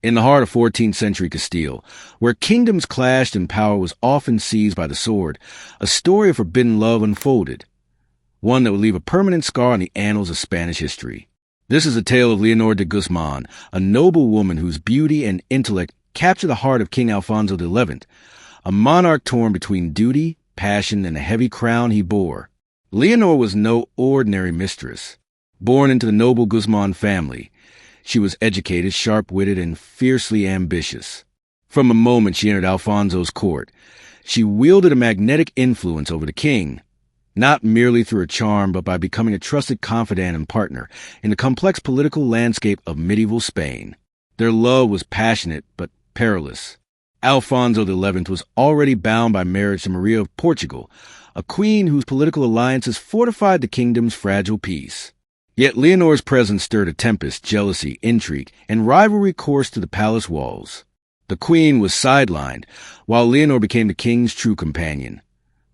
In the heart of 14th century Castile, where kingdoms clashed and power was often seized by the sword, a story of forbidden love unfolded, one that would leave a permanent scar on the annals of Spanish history. This is the tale of Leonor de Guzmán, a noble woman whose beauty and intellect captured the heart of King Alfonso XI, a monarch torn between duty, passion, and the heavy crown he bore. Leonor was no ordinary mistress. Born into the noble Guzmán family, she was educated, sharp-witted, and fiercely ambitious. From the moment she entered Alfonso's court, she wielded a magnetic influence over the king, not merely through her charm, but by becoming a trusted confidant and partner in the complex political landscape of medieval Spain. Their love was passionate, but perilous. Alfonso XI was already bound by marriage to Maria of Portugal, a queen whose political alliances fortified the kingdom's fragile peace. Yet Leonor's presence stirred a tempest, jealousy, intrigue, and rivalry coursed to the palace walls. The queen was sidelined, while Leonor became the king's true companion,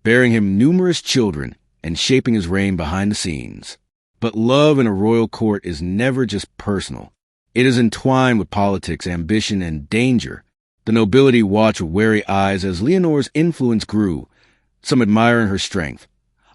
bearing him numerous children and shaping his reign behind the scenes. But love in a royal court is never just personal. It is entwined with politics, ambition, and danger. The nobility watched with wary eyes as Leonor's influence grew, some admiring her strength,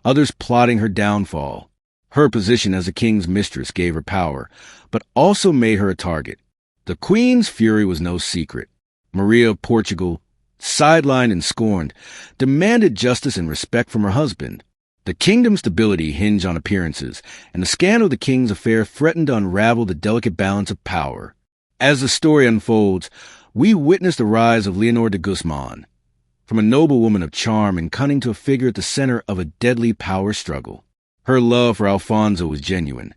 others plotting her downfall. Her position as the king's mistress gave her power, but also made her a target. The queen's fury was no secret. Maria of Portugal, sidelined and scorned, demanded justice and respect from her husband. The kingdom's stability hinged on appearances, and the scandal of the king's affair threatened to unravel the delicate balance of power. As the story unfolds, we witness the rise of Leonor de Guzmán, from a noble woman of charm and cunning to a figure at the center of a deadly power struggle. Her love for Alfonso was genuine,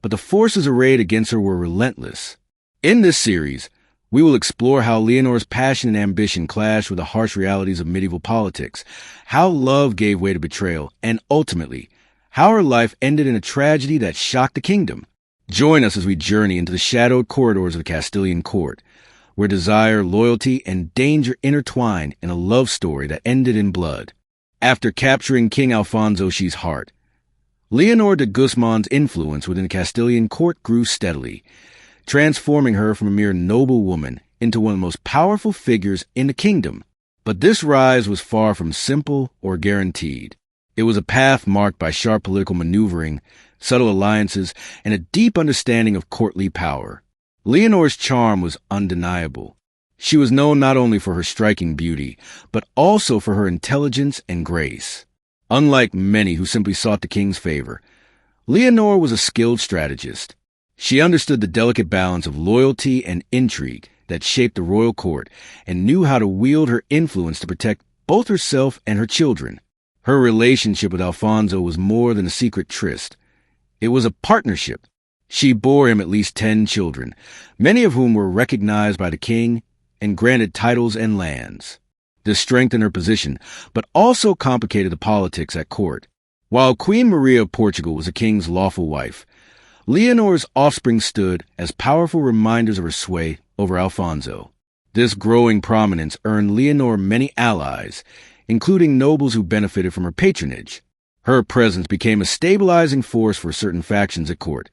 but the forces arrayed against her were relentless. In this series, we will explore how Leonor's passion and ambition clashed with the harsh realities of medieval politics, how love gave way to betrayal, and ultimately, how her life ended in a tragedy that shocked the kingdom. Join us as we journey into the shadowed corridors of the Castilian court, where desire, loyalty, and danger intertwined in a love story that ended in blood. After capturing King Alfonso XI's heart, Leonor de Guzmán's influence within the Castilian court grew steadily, transforming her from a mere noble woman into one of the most powerful figures in the kingdom. But this rise was far from simple or guaranteed. It was a path marked by sharp political maneuvering, subtle alliances, and a deep understanding of courtly power. Leonor's charm was undeniable. She was known not only for her striking beauty, but also for her intelligence and grace. Unlike many who simply sought the king's favor, Leonor was a skilled strategist. She understood the delicate balance of loyalty and intrigue that shaped the royal court and knew how to wield her influence to protect both herself and her children. Her relationship with Alfonso was more than a secret tryst. It was a partnership. She bore him at least 10 children, many of whom were recognized by the king and granted titles and lands. This strengthened her position, but also complicated the politics at court. While Queen Maria of Portugal was the king's lawful wife, Leonor's offspring stood as powerful reminders of her sway over Alfonso. This growing prominence earned Leonor many allies, including nobles who benefited from her patronage. Her presence became a stabilizing force for certain factions at court,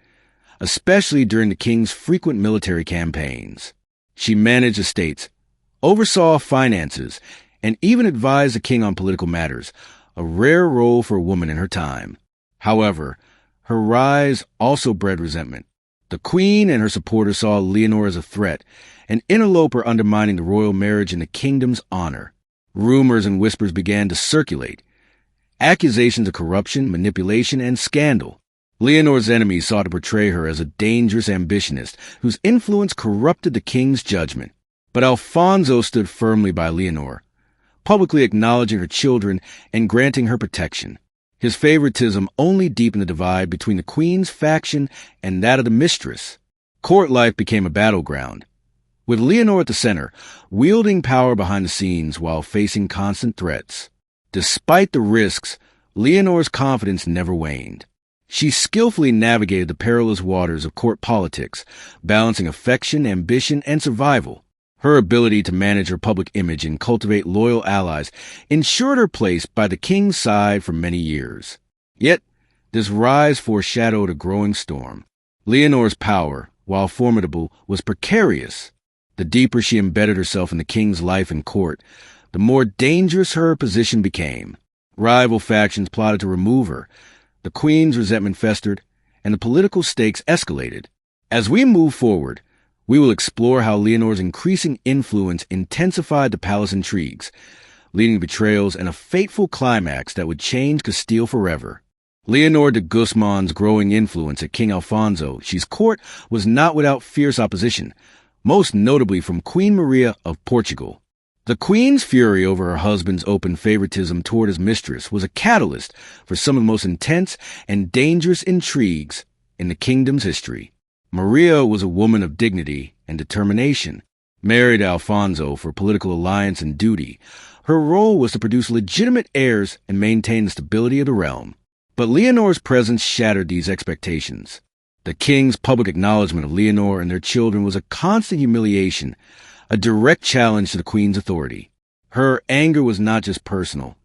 especially during the king's frequent military campaigns. She managed estates, oversaw finances, and even advised the king on political matters, a rare role for a woman in her time. However, her rise also bred resentment. The queen and her supporters saw Leonor as a threat, an interloper undermining the royal marriage and the kingdom's honor. Rumors and whispers began to circulate, accusations of corruption, manipulation, and scandal. Leonor's enemies sought to portray her as a dangerous ambitionist whose influence corrupted the king's judgment. But Alfonso stood firmly by Leonor, publicly acknowledging her children and granting her protection. His favoritism only deepened the divide between the queen's faction and that of the mistress. Court life became a battleground, with Leonor at the center, wielding power behind the scenes while facing constant threats. Despite the risks, Leonor's confidence never waned. She skillfully navigated the perilous waters of court politics, balancing affection, ambition, and survival. Her ability to manage her public image and cultivate loyal allies ensured her place by the king's side for many years. Yet, this rise foreshadowed a growing storm. Leonor's power, while formidable, was precarious. The deeper she embedded herself in the king's life and court, the more dangerous her position became. Rival factions plotted to remove her. The queen's resentment festered, and the political stakes escalated. As we move forward, we will explore how Leonor's increasing influence intensified the palace intrigues, leading to betrayals and a fateful climax that would change Castile forever. Leonor de Guzmán's growing influence at King Alfonso XI's court was not without fierce opposition, most notably from Queen Maria of Portugal. The queen's fury over her husband's open favoritism toward his mistress was a catalyst for some of the most intense and dangerous intrigues in the kingdom's history. Maria was a woman of dignity and determination. Married to Alfonso for political alliance and duty, her role was to produce legitimate heirs and maintain the stability of the realm. But Leonor's presence shattered these expectations. The king's public acknowledgement of Leonor and their children was a constant humiliation, a direct challenge to the queen's authority. Her anger was not just personal.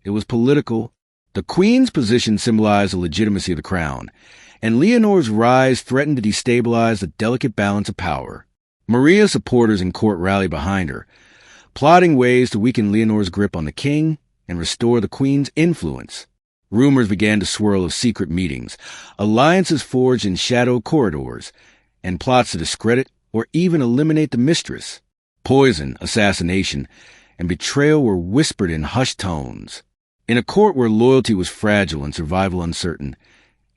It was political. The queen's position symbolized the legitimacy of the crown, and Leonor's rise threatened to destabilize the delicate balance of power. Maria's supporters in court rallied behind her, plotting ways to weaken Leonor's grip on the king and restore the queen's influence. Rumors began to swirl of secret meetings, alliances forged in shadow corridors, and plots to discredit or even eliminate the mistress. Poison, assassination, and betrayal were whispered in hushed tones. In a court where loyalty was fragile and survival uncertain,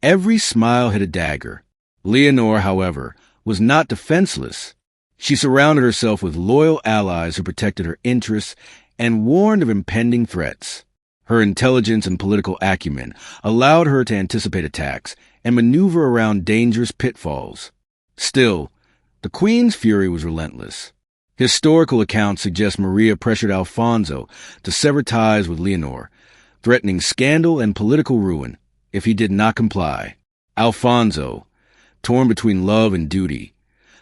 every smile hit a dagger. Leonor, however, was not defenseless. She surrounded herself with loyal allies who protected her interests and warned of impending threats. Her intelligence and political acumen allowed her to anticipate attacks and maneuver around dangerous pitfalls. Still, the queen's fury was relentless. Historical accounts suggest Maria pressured Alfonso to sever ties with Leonor, threatening scandal and political ruin if he did not comply. Alfonso, torn between love and duty,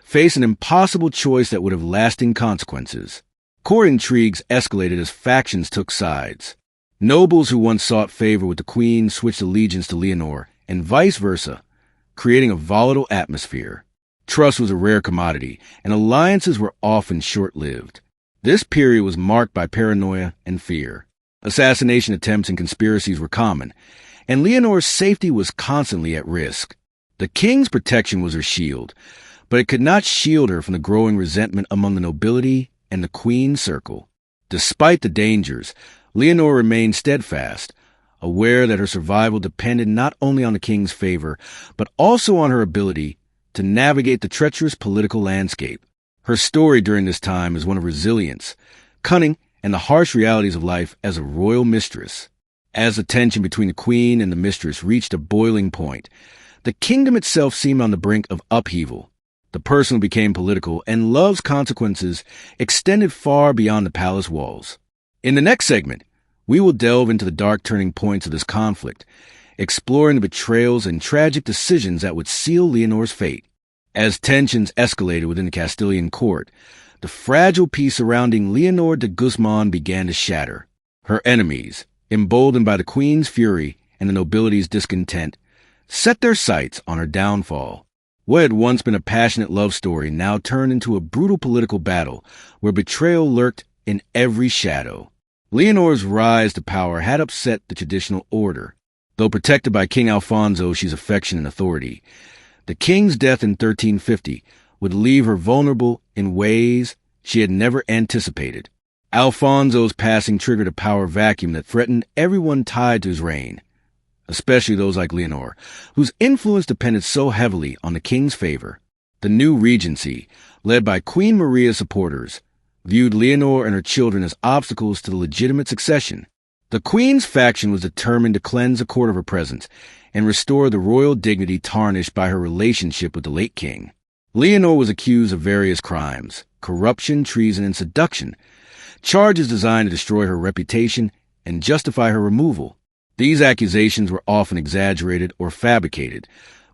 faced an impossible choice that would have lasting consequences. Court intrigues escalated as factions took sides. Nobles who once sought favor with the queen switched allegiance to Leonor, and vice versa, creating a volatile atmosphere. Trust was a rare commodity, and alliances were often short-lived. This period was marked by paranoia and fear. Assassination attempts and conspiracies were common, and Leonor's safety was constantly at risk. The king's protection was her shield, but it could not shield her from the growing resentment among the nobility and the queen's circle. Despite the dangers, Leonor remained steadfast, aware that her survival depended not only on the king's favor, but also on her ability to navigate the treacherous political landscape. Her story during this time is one of resilience, cunning, and the harsh realities of life as a royal mistress. As the tension between the queen and the mistress reached a boiling point, the kingdom itself seemed on the brink of upheaval. The personal became political, and love's consequences extended far beyond the palace walls. In the next segment, we will delve into the dark turning points of this conflict, exploring the betrayals and tragic decisions that would seal Leonor's fate. As tensions escalated within the Castilian court, the fragile peace surrounding Leonor de Guzmán began to shatter. Her enemies, emboldened by the queen's fury and the nobility's discontent, set their sights on her downfall. What had once been a passionate love story now turned into a brutal political battle where betrayal lurked in every shadow. Leonor's rise to power had upset the traditional order. Though protected by King Alfonso XI's affection and authority, the king's death in 1350 would leave her vulnerable in ways she had never anticipated. Alfonso's passing triggered a power vacuum that threatened everyone tied to his reign, especially those like Leonor, whose influence depended so heavily on the king's favor. The new regency, led by Queen Maria's supporters, viewed Leonor and her children as obstacles to the legitimate succession. The queen's faction was determined to cleanse the court of her presence and restore the royal dignity tarnished by her relationship with the late king. Leonor was accused of various crimes: corruption, treason, and seduction, charges designed to destroy her reputation and justify her removal. These accusations were often exaggerated or fabricated,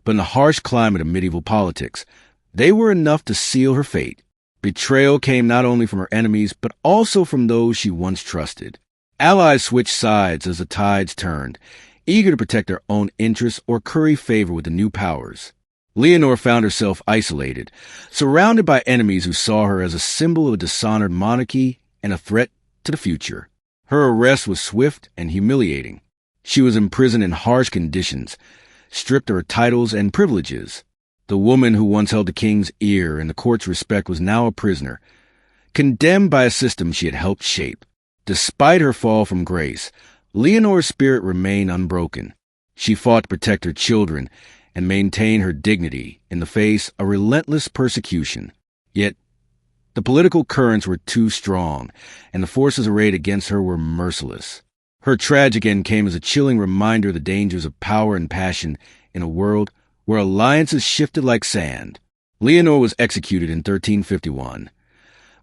but in the harsh climate of medieval politics, they were enough to seal her fate. Betrayal came not only from her enemies, but also from those she once trusted. Allies switched sides as the tides turned, eager to protect their own interests or curry favor with the new powers. Leonor found herself isolated, surrounded by enemies who saw her as a symbol of a dishonored monarchy and a threat to the future. Her arrest was swift and humiliating. She was imprisoned in harsh conditions, stripped of her titles and privileges. The woman who once held the king's ear and the court's respect was now a prisoner, condemned by a system she had helped shape. Despite her fall from grace, Leonor's spirit remained unbroken. She fought to protect her children and maintain her dignity in the face of relentless persecution. Yet, the political currents were too strong, and the forces arrayed against her were merciless. Her tragic end came as a chilling reminder of the dangers of power and passion in a world where alliances shifted like sand. Leonor was executed in 1351.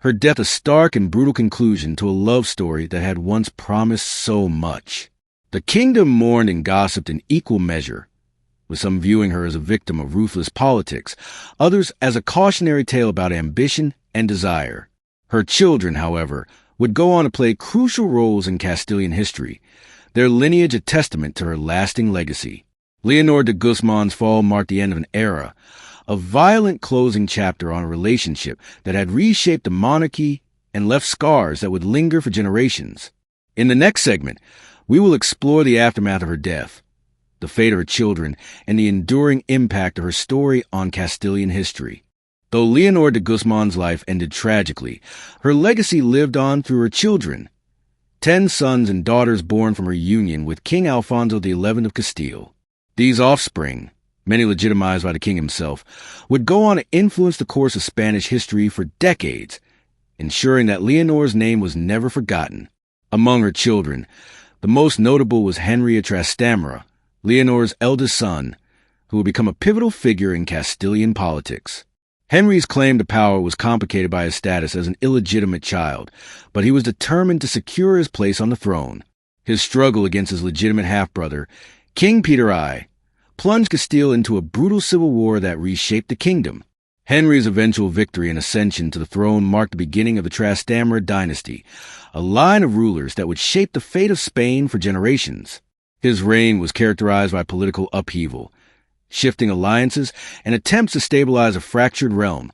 Her death a stark and brutal conclusion to a love story that had once promised so much. The kingdom mourned and gossiped in equal measure, with some viewing her as a victim of ruthless politics, others as a cautionary tale about ambition and desire. Her children, however, would go on to play crucial roles in Castilian history, their lineage a testament to her lasting legacy. Leonor de Guzman's fall marked the end of an era, a violent closing chapter on a relationship that had reshaped the monarchy and left scars that would linger for generations. In the next segment, we will explore the aftermath of her death, the fate of her children, and the enduring impact of her story on Castilian history. Though Leonor de Guzman's life ended tragically, her legacy lived on through her children. 10 sons and daughters born from her union with King Alfonso XI of Castile. These offspring, many legitimized by the king himself, would go on to influence the course of Spanish history for decades, ensuring that Leonor's name was never forgotten. Among her children, the most notable was Henry of Trastamara, Leonor's eldest son, who would become a pivotal figure in Castilian politics. Henry's claim to power was complicated by his status as an illegitimate child, but he was determined to secure his place on the throne. His struggle against his legitimate half-brother, King Peter I, plunged Castile into a brutal civil war that reshaped the kingdom. Henry's eventual victory and ascension to the throne marked the beginning of the Trastamara dynasty, a line of rulers that would shape the fate of Spain for generations. His reign was characterized by political upheaval, shifting alliances, and attempts to stabilize a fractured realm,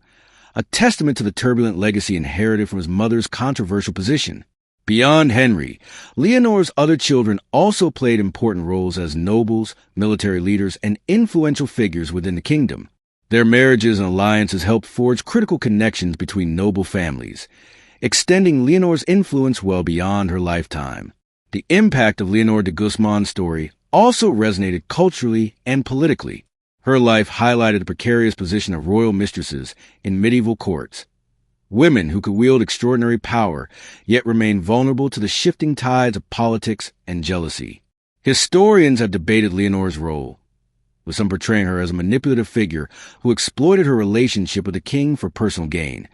a testament to the turbulent legacy inherited from his mother's controversial position. Beyond Henry, Leonor's other children also played important roles as nobles, military leaders, and influential figures within the kingdom. Their marriages and alliances helped forge critical connections between noble families, extending Leonor's influence well beyond her lifetime. The impact of Leonor de Guzman's story also resonated culturally and politically. Her life highlighted the precarious position of royal mistresses in medieval courts, women who could wield extraordinary power, yet remain vulnerable to the shifting tides of politics and jealousy. Historians have debated Leonor's role, with some portraying her as a manipulative figure who exploited her relationship with the king for personal gain,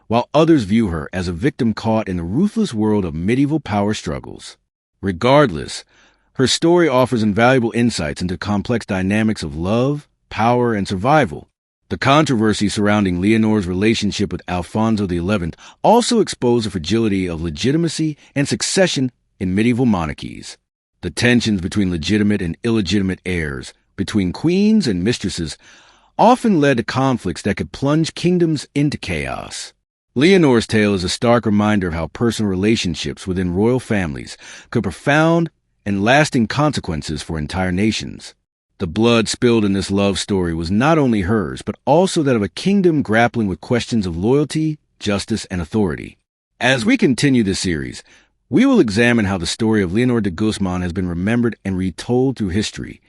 while others view her as a victim caught in the ruthless world of medieval power struggles. Regardless, her story offers invaluable insights into complex dynamics of love, power, and survival. The controversy surrounding Leonor's relationship with Alfonso XI also exposed the fragility of legitimacy and succession in medieval monarchies. The tensions between legitimate and illegitimate heirs, between queens and mistresses, often led to conflicts that could plunge kingdoms into chaos. Leonor's tale is a stark reminder of how personal relationships within royal families could have profound and lasting consequences for entire nations. The blood spilled in this love story was not only hers, but also that of a kingdom grappling with questions of loyalty, justice, and authority. As we continue this series, we will examine how the story of Leonor de Guzmán has been remembered and retold through history,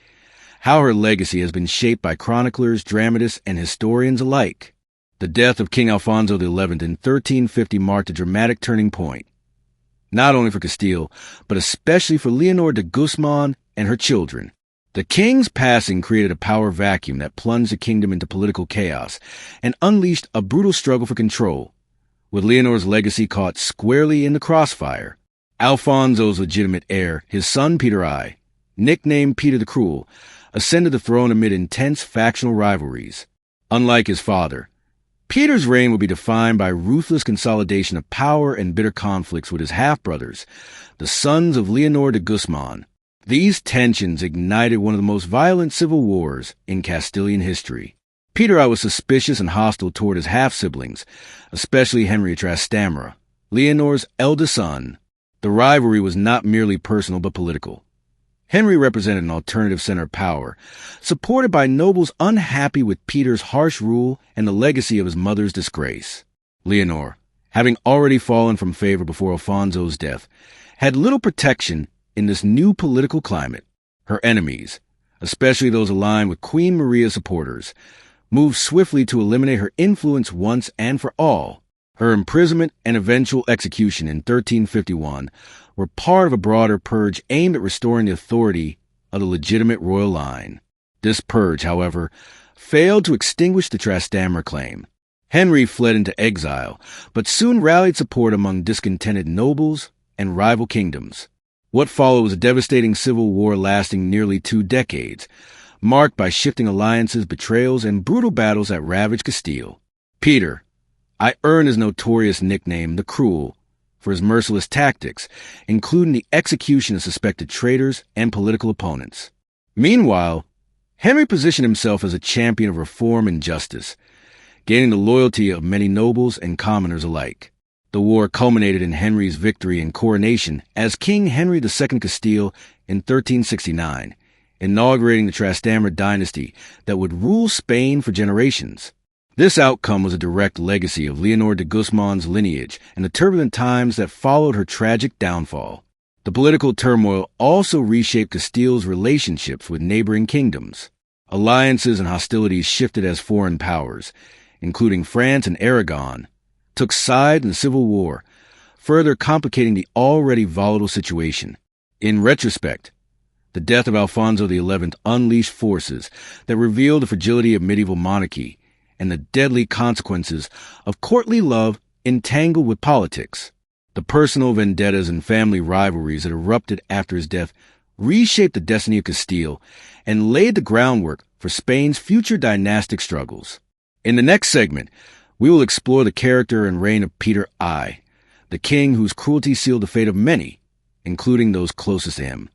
how her legacy has been shaped by chroniclers, dramatists, and historians alike. The death of King Alfonso XI in 1350 marked a dramatic turning point, not only for Castile, but especially for Leonor de Guzmán and her children. The king's passing created a power vacuum that plunged the kingdom into political chaos and unleashed a brutal struggle for control, with Leonor's legacy caught squarely in the crossfire. Alfonso's legitimate heir, his son Peter I, nicknamed Peter the Cruel, ascended the throne amid intense factional rivalries. Unlike his father, Peter's reign would be defined by ruthless consolidation of power and bitter conflicts with his half-brothers, the sons of Leonor de Guzmán. These tensions ignited one of the most violent civil wars in Castilian history. Peter I was suspicious and hostile toward his half-siblings, especially Henry of Trastamara, Leonor's eldest son. The rivalry was not merely personal but political. Henry represented an alternative center of power, supported by nobles unhappy with Peter's harsh rule and the legacy of his mother's disgrace. Leonor, having already fallen from favor before Alfonso's death, had little protection in this new political climate. Her enemies, especially those aligned with Queen Maria's supporters, moved swiftly to eliminate her influence once and for all. Her imprisonment and eventual execution in 1351 were part of a broader purge aimed at restoring the authority of the legitimate royal line. This purge, however, failed to extinguish the Trastamara claim. Henry fled into exile, but soon rallied support among discontented nobles and rival kingdoms. What followed was a devastating civil war lasting nearly 2 decades, marked by shifting alliances, betrayals, and brutal battles that ravaged Castile. Peter I earned his notorious nickname, the Cruel, for his merciless tactics, including the execution of suspected traitors and political opponents. Meanwhile, Henry positioned himself as a champion of reform and justice, gaining the loyalty of many nobles and commoners alike. The war culminated in Henry's victory and coronation as King Henry II Castile in 1369, inaugurating the Trastamara dynasty that would rule Spain for generations. This outcome was a direct legacy of Leonor de Guzmán's lineage and the turbulent times that followed her tragic downfall. The political turmoil also reshaped Castile's relationships with neighboring kingdoms. Alliances and hostilities shifted as foreign powers, including France and Aragon, took side in the Civil War, further complicating the already volatile situation. In retrospect, the death of Alfonso XI unleashed forces that revealed the fragility of medieval monarchy and the deadly consequences of courtly love entangled with politics. The personal vendettas and family rivalries that erupted after his death reshaped the destiny of Castile and laid the groundwork for Spain's future dynastic struggles. In the next segment, we will explore the character and reign of Peter I, the king whose cruelty sealed the fate of many, including those closest to him.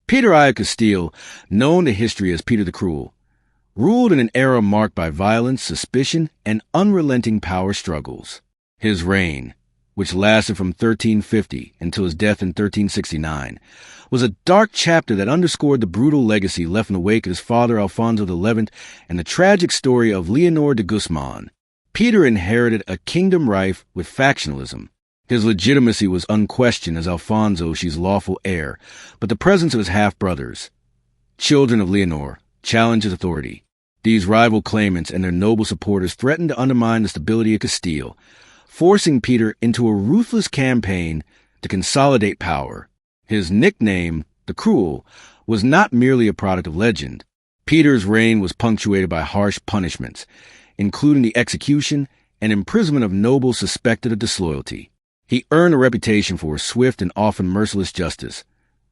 Peter I of Castile, known to history as Peter the Cruel, ruled in an era marked by violence, suspicion, and unrelenting power struggles. His reign, which lasted from 1350 until his death in 1369, was a dark chapter that underscored the brutal legacy left in the wake of his father Alfonso XI and the tragic story of Leonor de Guzmán. Peter inherited a kingdom rife with factionalism. His legitimacy was unquestioned as Alfonso's lawful heir, but the presence of his half-brothers, children of Leonor, challenged his authority. These rival claimants and their noble supporters threatened to undermine the stability of Castile, forcing Peter into a ruthless campaign to consolidate power. His nickname, the Cruel, was not merely a product of legend. Peter's reign was punctuated by harsh punishments, including the execution and imprisonment of nobles suspected of disloyalty. He earned a reputation for swift and often merciless justice,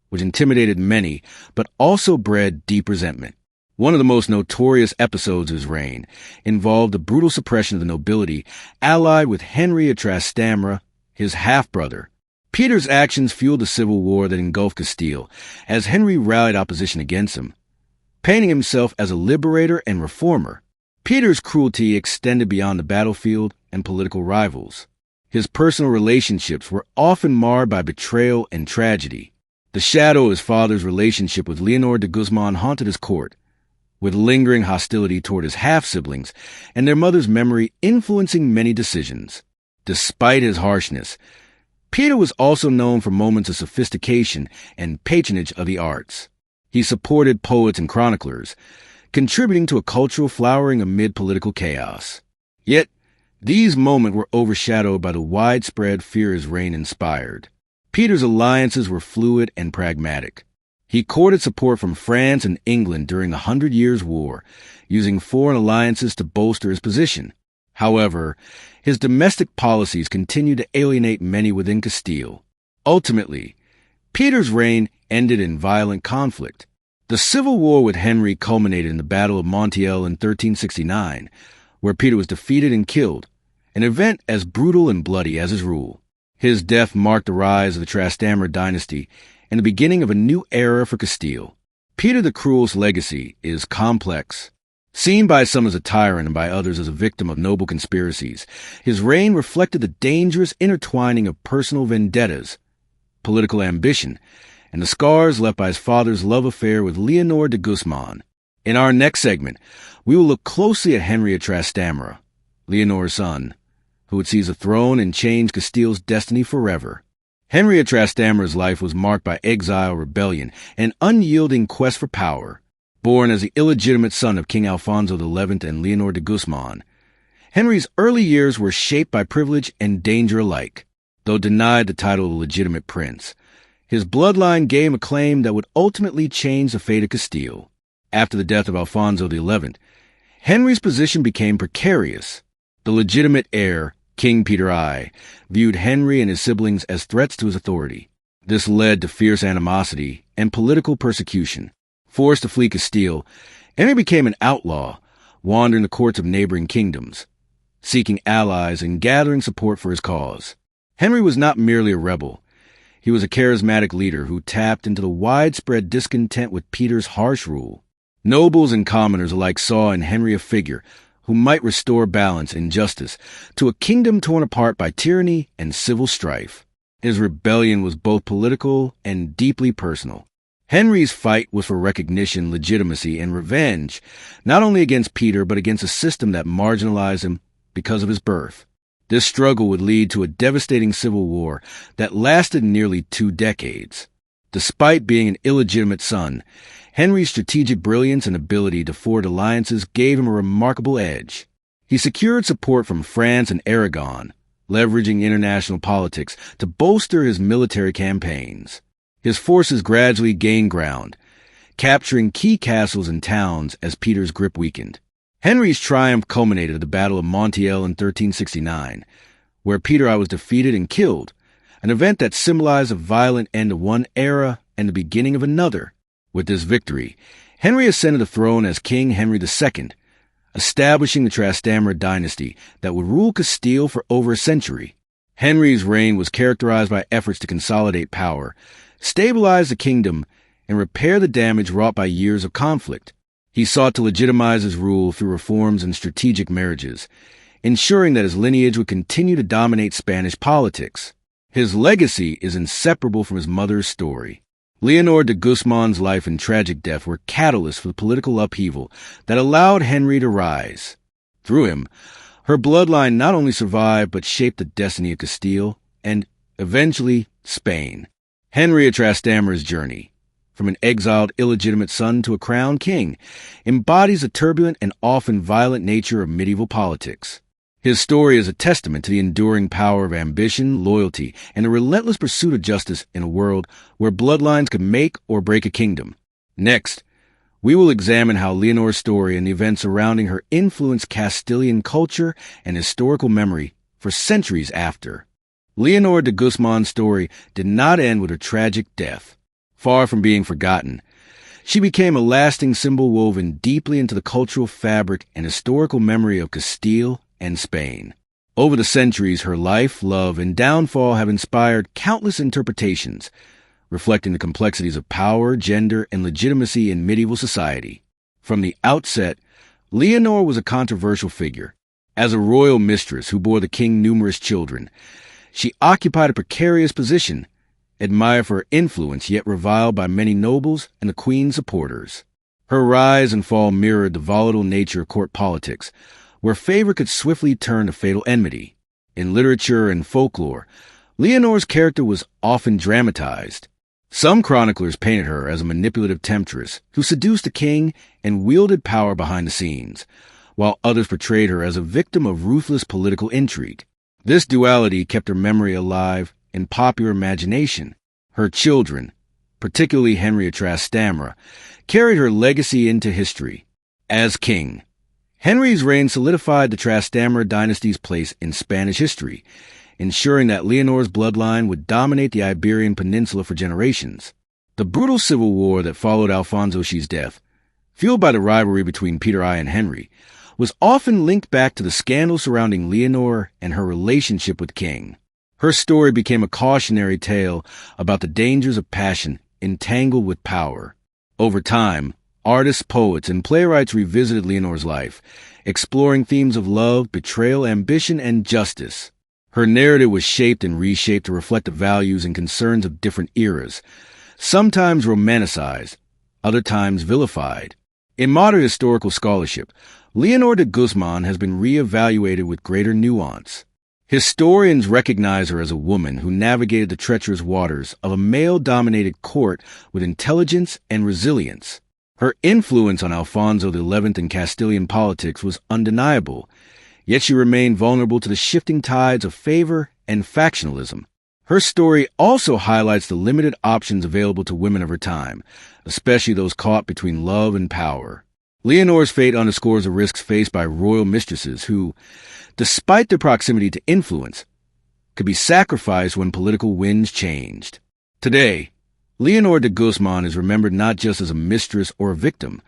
which intimidated many, but also bred deep resentment. One of the most notorious episodes of his reign involved the brutal suppression of the nobility allied with Henry of Trastamara, his half-brother. Peter's actions fueled the civil war that engulfed Castile, as Henry rallied opposition against him, painting himself as a liberator and reformer. Peter's cruelty extended beyond the battlefield and political rivals. His personal relationships were often marred by betrayal and tragedy. The shadow of his father's relationship with Leonor de Guzmán haunted his court, with lingering hostility toward his half-siblings and their mother's memory influencing many decisions. Despite his harshness, Peter was also known for moments of sophistication and patronage of the arts. He supported poets and chroniclers, contributing to a cultural flowering amid political chaos. Yet, these moments were overshadowed by the widespread fear his reign inspired. Peter's alliances were fluid and pragmatic. He courted support from France and England during the 100 Years' War, using foreign alliances to bolster his position. However, his domestic policies continued to alienate many within Castile. Ultimately, Peter's reign ended in violent conflict. The civil war with Henry culminated in the Battle of Montiel in 1369, where Peter was defeated and killed, an event as brutal and bloody as his rule. His death marked the rise of the Trastamara dynasty and the beginning of a new era for Castile. Peter the Cruel's legacy is complex, Seen by some as a tyrant and by others as a victim of noble conspiracies, his reign reflected the dangerous intertwining of personal vendettas, political ambition, and the scars left by his father's love affair with Leonor de Guzmán. In our next segment, we will look closely at Henry of Trastamara, Leonor's son, who would seize the throne and change Castile's destiny forever. Henry of Trastamara's life was marked by exile, rebellion, and unyielding quest for power. Born as the illegitimate son of King Alfonso XI and Leonor de Guzmán, Henry's early years were shaped by privilege and danger alike. Though denied the title of legitimate prince, his bloodline gave him a claim that would ultimately change the fate of Castile. After the death of Alfonso XI, Henry's position became precarious. The legitimate heir, King Peter I, viewed Henry and his siblings as threats to his authority. This led to fierce animosity and political persecution. Forced to flee Castile, Henry became an outlaw, wandering the courts of neighboring kingdoms, seeking allies and gathering support for his cause. Henry was not merely a rebel. He was a charismatic leader who tapped into the widespread discontent with Peter's harsh rule. Nobles and commoners alike saw in Henry a figure who might restore balance and justice to a kingdom torn apart by tyranny and civil strife. His rebellion was both political and deeply personal. Henry's fight was for recognition, legitimacy, and revenge, not only against Peter but against a system that marginalized him because of his birth. This struggle would lead to a devastating civil war that lasted nearly 2 decades. Despite being an illegitimate son, Henry's strategic brilliance and ability to forge alliances gave him a remarkable edge. He secured support from France and Aragon, leveraging international politics to bolster his military campaigns. His forces gradually gained ground, capturing key castles and towns as Peter's grip weakened. Henry's triumph culminated at the Battle of Montiel in 1369, where Peter I was defeated and killed, an event that symbolized a violent end of one era and the beginning of another. With this victory, Henry ascended the throne as King Henry II, establishing the Trastamara dynasty that would rule Castile for over a century. Henry's reign was characterized by efforts to consolidate power, stabilize the kingdom, and repair the damage wrought by years of conflict. He sought to legitimize his rule through reforms and strategic marriages, ensuring that his lineage would continue to dominate Spanish politics. His legacy is inseparable from his mother's story. Leonor de Guzmán's life and tragic death were catalysts for the political upheaval that allowed Henry to rise. Through him, her bloodline not only survived but shaped the destiny of Castile and, eventually, Spain. Henry of Trastamara's journey, from an exiled illegitimate son to a crowned king, embodies the turbulent and often violent nature of medieval politics. His story is a testament to the enduring power of ambition, loyalty, and the relentless pursuit of justice in a world where bloodlines could make or break a kingdom. Next, we will examine how Leonor's story and the events surrounding her influenced Castilian culture and historical memory for centuries after. Leonor de Guzmán's story did not end with her tragic death. Far from being forgotten, she became a lasting symbol woven deeply into the cultural fabric and historical memory of Castile and Spain. Over the centuries, her life, love, and downfall have inspired countless interpretations, reflecting the complexities of power, gender, and legitimacy in medieval society. From the outset, Leonor was a controversial figure. As a royal mistress who bore the king numerous children, she occupied a precarious position, admired for her influence yet reviled by many nobles and the queen's supporters. Her rise and fall mirrored the volatile nature of court politics, where favor could swiftly turn to fatal enmity. In literature and folklore, Leonor's character was often dramatized. Some chroniclers painted her as a manipulative temptress who seduced the king and wielded power behind the scenes, while others portrayed her as a victim of ruthless political intrigue. This duality kept her memory alive in popular imagination. Her children, particularly Henry of Trastamara, carried her legacy into history. As king, Henry's reign solidified the Trastamara dynasty's place in Spanish history, ensuring that Leonor's bloodline would dominate the Iberian Peninsula for generations. The brutal civil war that followed Alfonso XI's death, fueled by the rivalry between Peter I and Henry, was often linked back to the scandal surrounding Leonor and her relationship with King. Her story became a cautionary tale about the dangers of passion entangled with power. Over time, Artists, poets, and playwrights revisited Leonor's life, exploring themes of love, betrayal, ambition, and justice. Her narrative was shaped and reshaped to reflect the values and concerns of different eras, sometimes romanticized, other times vilified. In modern historical scholarship, Leonor de Guzmán has been re-evaluated with greater nuance. Historians recognize her as a woman who navigated the treacherous waters of a male-dominated court with intelligence and resilience. Her influence on Alfonso XI and Castilian politics was undeniable, yet she remained vulnerable to the shifting tides of favor and factionalism. Her story also highlights the limited options available to women of her time, especially those caught between love and power. Leonor's fate underscores the risks faced by royal mistresses who, despite their proximity to influence, could be sacrificed when political winds changed. Today, Leonor de Guzmán is remembered not just as a mistress or a victim,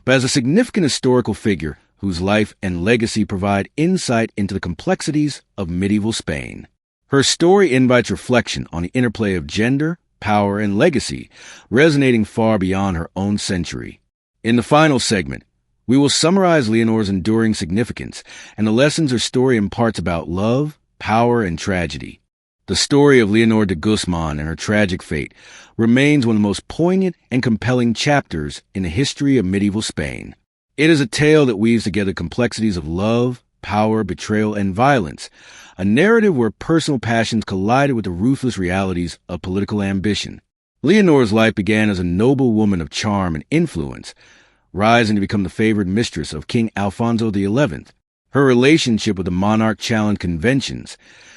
but as a significant historical figure whose life and legacy provide insight into the complexities of medieval Spain. Her story invites reflection on the interplay of gender, power, and legacy, resonating far beyond her own century. In the final segment, we will summarize Leonor's enduring significance and the lessons her story imparts about love, power, and tragedy. The story of Leonor de Guzmán and her tragic fate remains one of the most poignant and compelling chapters in the history of medieval Spain. It is a tale that weaves together complexities of love, power, betrayal, and violence, a narrative where personal passions collided with the ruthless realities of political ambition. Leonor's life began as a noble woman of charm and influence, rising to become the favored mistress of King Alfonso XI. Her relationship with the monarch challenged conventions,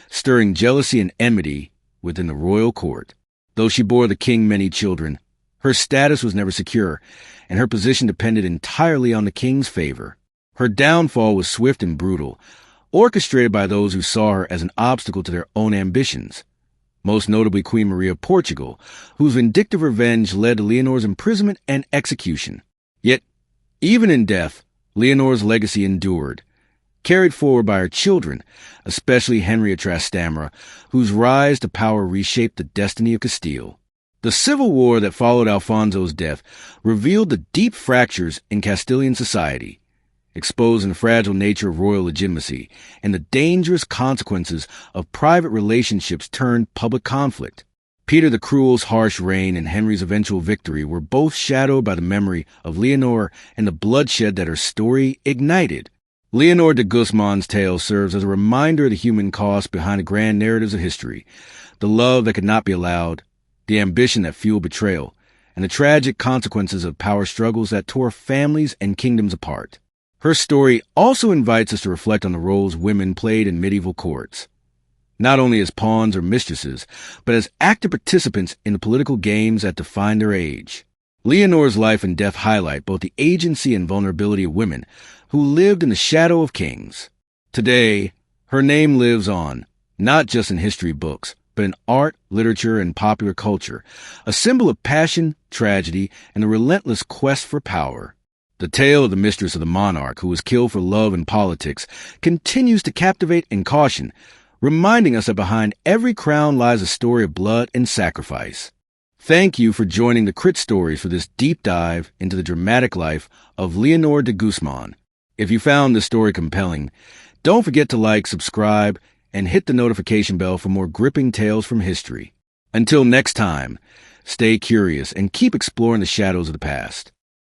stirring jealousy and enmity within the royal court. Though she bore the king many children, her status was never secure, and her position depended entirely on the king's favor. Her downfall was swift and brutal, orchestrated by those who saw her as an obstacle to their own ambitions. Most notably Queen Maria of Portugal, whose vindictive revenge led to Leonor's imprisonment and execution. Yet, even in death, Leonor's legacy endured, carried forward by her children, especially Henry of Trastamara, whose rise to power reshaped the destiny of Castile. The civil war that followed Alfonso's death revealed the deep fractures in Castilian society, exposing the fragile nature of royal legitimacy and the dangerous consequences of private relationships turned public conflict. Peter the Cruel's harsh reign and Henry's eventual victory were both shadowed by the memory of Leonor and the bloodshed that her story ignited. Leonor de Guzmán's tale serves as a reminder of the human cost behind the grand narratives of history, the love that could not be allowed, the ambition that fueled betrayal, and the tragic consequences of power struggles that tore families and kingdoms apart. Her story also invites us to reflect on the roles women played in medieval courts, not only as pawns or mistresses, but as active participants in the political games that defined their age. Leonor's life and death highlight both the agency and vulnerability of women who lived in the shadow of kings. Today, her name lives on, not just in history books, but in art, literature, and popular culture, a symbol of passion, tragedy, and the relentless quest for power. The tale of the mistress of the monarch who was killed for love and politics continues to captivate and caution, reminding us that behind every crown lies a story of blood and sacrifice. Thank you for joining the Crit Stories for this deep dive into the dramatic life of Leonor de Guzmán. If you found this story compelling, don't forget to like, subscribe, and hit the notification bell for more gripping tales from history. Until next time, stay curious and keep exploring the shadows of the past.